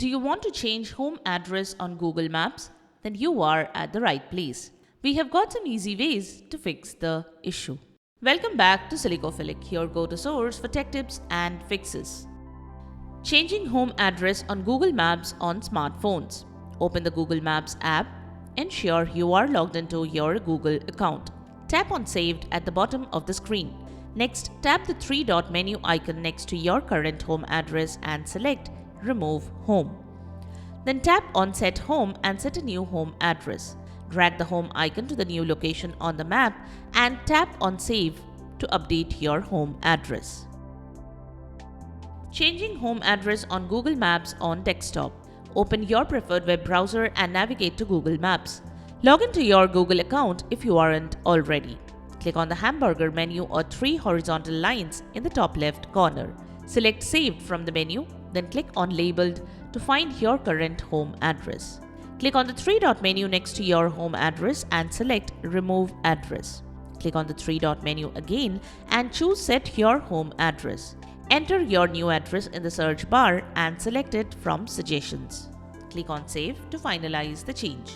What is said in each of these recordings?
Do you want to change home address on Google Maps? Then you are at the right place. We have got some easy ways to fix the issue. Welcome back to Silicophilic, your go-to source for tech tips and fixes. Changing home address on Google Maps on smartphones. Open the Google Maps app. Ensure you are logged into your Google account. Tap on Saved at the bottom of the screen. Next, tap the three-dot menu icon next to your current home address and select Remove Home. Then tap on Set Home and set a new home address. Drag the home icon to the new location on the map and tap on Save to update your home address. Changing home address on Google Maps on desktop. Open your preferred web browser and navigate to Google Maps. Log into your Google account if you aren't already. Click on the hamburger menu or three horizontal lines in the top left corner. Select Saved from the menu, then click on Labeled to find your current home address. Click on the three-dot menu next to your home address and select Remove Address. Click on the three-dot menu again and choose Set Your Home Address. Enter your new address in the search bar and select it from Suggestions. Click on Save to finalize the change.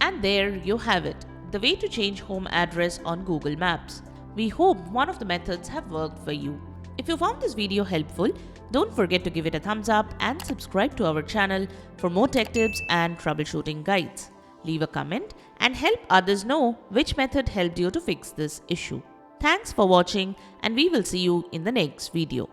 And there you have it, the way to change home address on Google Maps. We hope one of the methods have worked for you. If you found this video helpful, don't forget to give it a thumbs up and subscribe to our channel for more tech tips and troubleshooting guides. Leave a comment and help others know which method helped you to fix this issue. Thanks for watching, and we will see you in the next video.